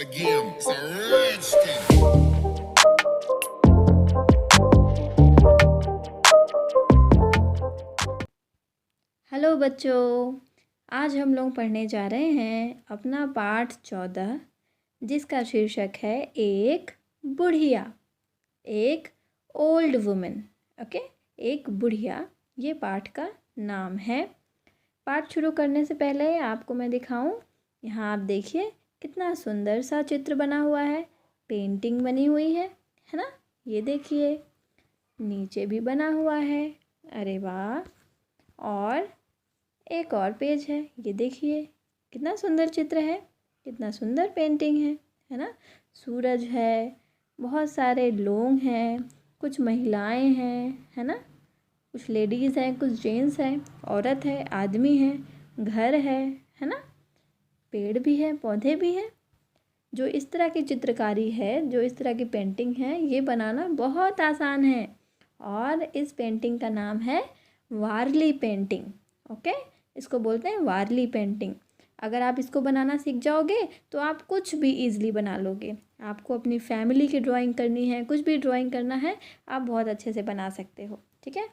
again. It's a redskin. Hello बच्चों, आज हम लोग पढ़ने जा रहे हैं अपना पाठ 14 जिसका शीर्षक है एक बुढ़िया। एक ओल्ड वुमन। ओके, एक बुढ़िया, ये पाठ का नाम है। पाठ शुरू करने से पहले आपको मैं दिखाऊं, यहाँ आप देखिए कितना सुंदर सा चित्र बना हुआ है, पेंटिंग बनी हुई है ना। ये देखिए नीचे भी बना हुआ है, अरे वाह। और एक और पेज है, ये देखिए कितना सुंदर चित्र है, कितना सुंदर पेंटिंग है ना। सूरज है, बहुत सारे लोग हैं, कुछ महिलाएं हैं, है ना। कुछ लेडीज़ हैं, कुछ जेंट्स हैं, औरत है, आदमी है, घर है ना। पेड़ भी है, पौधे भी हैं। जो इस तरह की चित्रकारी है, जो इस तरह की पेंटिंग है, ये बनाना बहुत आसान है। और इस पेंटिंग का नाम है वारली पेंटिंग। ओके, इसको बोलते हैं वारली पेंटिंग। अगर आप इसको बनाना सीख जाओगे तो आप कुछ भी इजीली बना लोगे। आपको अपनी फैमिली की ड्राइंग करनी है, कुछ भी ड्राइंग करना है, आप बहुत अच्छे से बना सकते हो। ठीक है,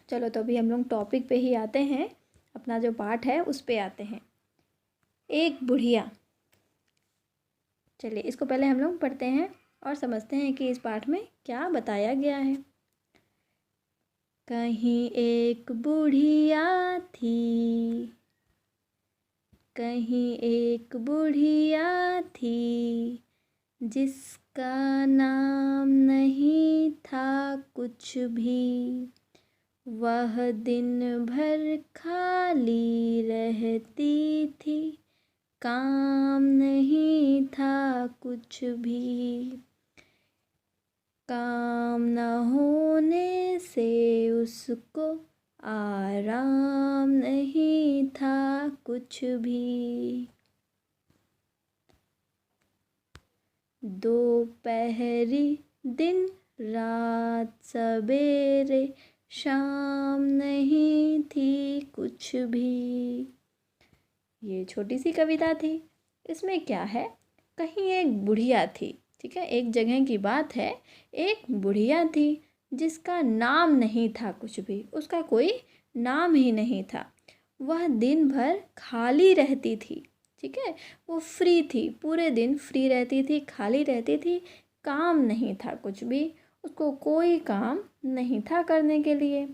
चलो तो अभी हम लोग टॉपिक पे ही आते हैं, अपना जो पाठ है उस पे आते हैं। एक बुढ़िया। चलिए इसको पहले हम लोग पढ़ते हैं और समझते हैं कि इस पाठ में क्या बताया गया है। कहीं एक बुढ़िया थी, कहीं एक बुढ़िया थी, जिसका नाम नहीं था कुछ भी। वह दिन भर खाली रहती थी, काम नहीं था कुछ भी। काम न होने से उसको आराम नहीं था कुछ भी। दोपहरी दिन रात सवेरे शाम नहीं थी कुछ भी। ये छोटी सी कविता थी। इसमें क्या है, कहीं एक बुढ़िया थी। ठीक है, एक जगह की बात है, एक बुढ़िया थी जिसका नाम नहीं था कुछ भी, उसका कोई नाम ही नहीं था। वह दिन भर खाली रहती थी। ठीक है, वो फ्री थी, पूरे दिन फ्री रहती थी, खाली रहती थी, काम नहीं था कुछ भी, उसको कोई काम नहीं था करने के लिए।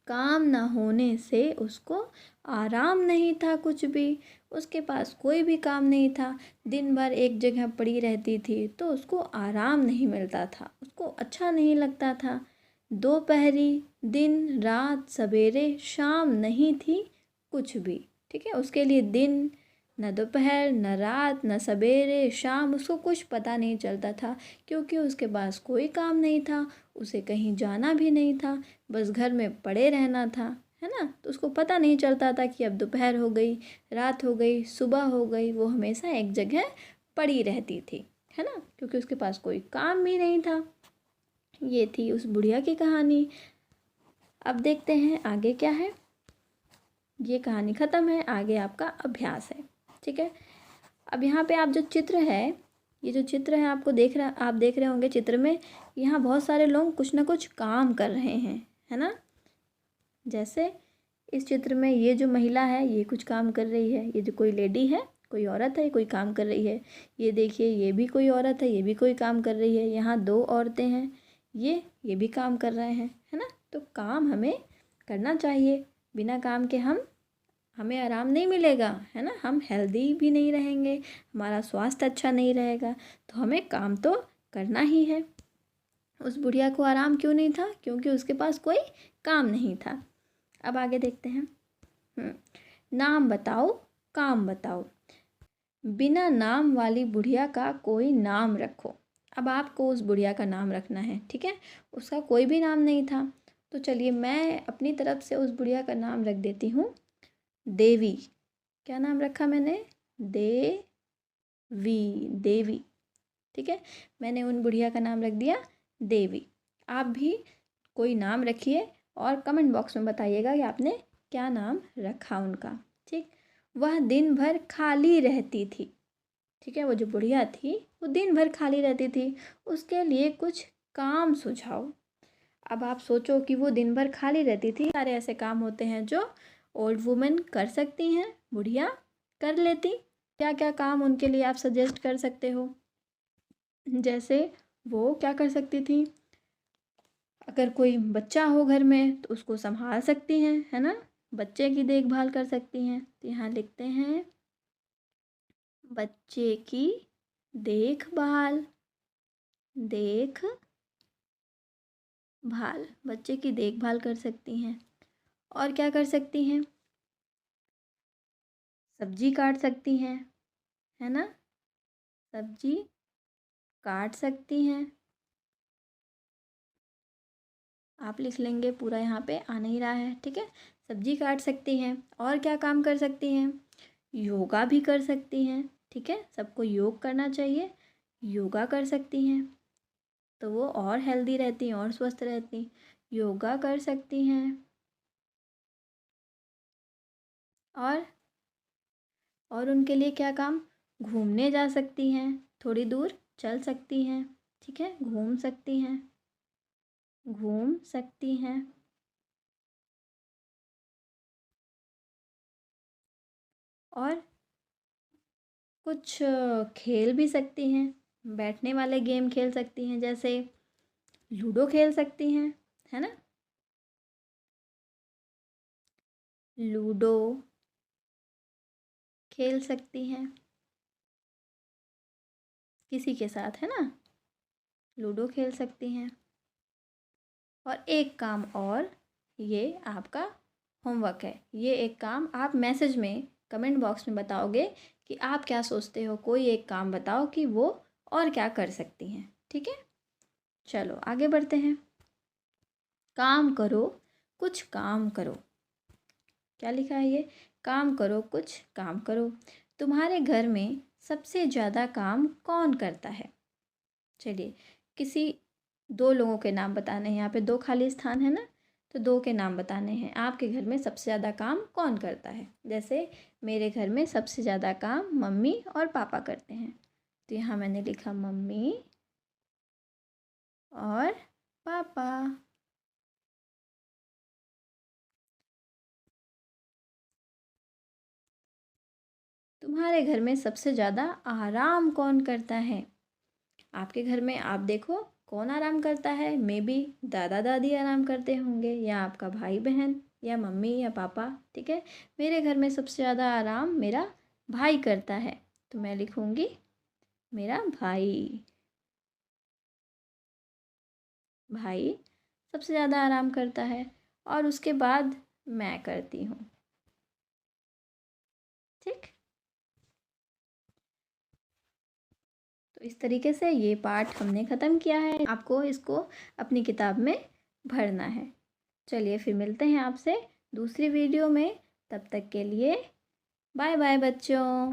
काम न होने से उसको आराम नहीं था कुछ भी, उसके पास कोई भी काम नहीं था। दिन भर एक जगह पड़ी रहती थी तो उसको आराम नहीं मिलता था, उसको अच्छा नहीं लगता था। दोपहरी दिन रात सवेरे शाम नहीं थी कुछ भी। ठीक है, उसके लिए दिन न दोपहर न रात न सवेरे शाम, उसको कुछ पता नहीं चलता था, क्योंकि उसके पास कोई काम नहीं था, उसे कहीं जाना भी नहीं था, बस घर में पड़े रहना था, है ना। तो उसको पता नहीं चलता था कि अब दोपहर हो गई, रात हो गई, सुबह हो गई, वो हमेशा एक जगह पड़ी रहती थी, है ना, क्योंकि उसके पास कोई काम भी नहीं था। ये थी उस बुढ़िया की कहानी। अब देखते हैं आगे क्या है। ये कहानी ख़त्म है, आगे आपका अभ्यास है। ठीक है, अब यहाँ पे आप जो चित्र है, ये जो चित्र है आप देख रहे होंगे चित्र में, यहाँ बहुत सारे लोग कुछ ना कुछ काम कर रहे हैं, है ना। जैसे इस चित्र में ये जो महिला है ये कुछ काम कर रही है, ये जो कोई लेडी है, कोई औरत है, कोई काम कर रही है। ये देखिए ये भी कोई औरत है, ये भी कोई काम कर रही है। यहाँ दो औरतें हैं, ये भी काम कर रहे हैं, है ना। तो काम हमें करना चाहिए, बिना काम के हमें आराम नहीं मिलेगा, है ना। हम हेल्दी भी नहीं रहेंगे, हमारा स्वास्थ्य अच्छा नहीं रहेगा, तो हमें काम तो करना ही है। उस बुढ़िया को आराम क्यों नहीं था, क्योंकि उसके पास कोई काम नहीं था। अब आगे देखते हैं। नाम बताओ, काम बताओ। बिना नाम वाली बुढ़िया का कोई नाम रखो। अब आपको उस बुढ़िया का नाम रखना है, ठीक है। उसका कोई भी नाम नहीं था, तो चलिए मैं अपनी तरफ से उस बुढ़िया का नाम रख देती हूँ देवी। क्या नाम रखा मैंने, देवी, देवी। ठीक है, मैंने उन बुढ़िया का नाम रख दिया देवी। आप भी कोई नाम रखिए और कमेंट बॉक्स में बताइएगा कि आपने क्या नाम रखा उनका। ठीक, वह दिन भर खाली रहती थी। ठीक है। वो जो बुढ़िया थी वो दिन भर खाली रहती थी, उसके लिए कुछ काम सुझाओ। अब आप सोचो कि वो दिन भर खाली रहती थी, सारे ऐसे काम होते हैं जो ओल्ड वुमेन कर सकती हैं, बुढ़िया कर लेती। क्या क्या काम उनके लिए आप सजेस्ट कर सकते हो? जैसे वो क्या कर सकती थी, अगर कोई बच्चा हो घर में तो उसको संभाल सकती हैं, है ना, बच्चे की देखभाल कर सकती हैं। तो यहाँ लिखते हैं बच्चे की देखभाल, देखभाल, बच्चे की देखभाल कर सकती हैं। और क्या कर सकती हैं? सब्जी काट सकती हैं, है ना, सब्जी काट सकती हैं। आप लिख लेंगे, पूरा यहाँ पे आ नहीं रहा है, ठीक है। सब्जी काट सकती हैं। और क्या काम कर सकती हैं? योगा भी कर सकती हैं, ठीक है, सबको योग करना चाहिए। योगा कर सकती हैं तो वो और हेल्दी रहती, और स्वस्थ रहती। योगा कर सकती हैं। और उनके लिए क्या काम? घूमने जा सकती हैं, थोड़ी दूर चल सकती हैं, ठीक है, घूम सकती हैं, घूम सकती हैं। और कुछ खेल भी सकती हैं, बैठने वाले गेम खेल सकती हैं, जैसे लूडो खेल सकती हैं, है ना, लूडो खेल सकती हैं किसी के साथ, है ना, लूडो खेल सकती हैं। और एक काम और, ये आपका होमवर्क है, ये एक काम आप मैसेज में कमेंट बॉक्स में बताओगे कि आप क्या सोचते हो, कोई एक काम बताओ कि वो और क्या कर सकती हैं, ठीक है। चलो आगे बढ़ते हैं। काम करो, कुछ काम करो। क्या लिखा है ये? काम करो, कुछ काम करो। तुम्हारे घर में सबसे ज़्यादा काम कौन करता है? चलिए, किसी दो लोगों के नाम बताने हैं, यहाँ पे दो खाली स्थान है ना, तो दो के नाम बताने हैं। आपके घर में सबसे ज़्यादा काम कौन करता है? जैसे मेरे घर में सबसे ज़्यादा काम मम्मी और पापा करते हैं, तो यहाँ मैंने लिखा मम्मी और पापा। तुम्हारे घर में सबसे ज़्यादा आराम कौन करता है? आपके घर में आप देखो कौन आराम करता है। मे बी दादा दादी आराम करते होंगे, या आपका भाई बहन, या मम्मी या पापा, ठीक है। मेरे घर में सबसे ज़्यादा आराम मेरा भाई करता है, तो मैं लिखूँगी मेरा भाई। भाई सबसे ज़्यादा आराम करता है, और उसके बाद मैं करती हूँ, ठीक। तो इस तरीके से ये पार्ट हमने ख़त्म किया है। आपको इसको अपनी किताब में भरना है। चलिए फिर मिलते हैं आपसे दूसरी वीडियो में, तब तक के लिए बाय बाय बच्चों।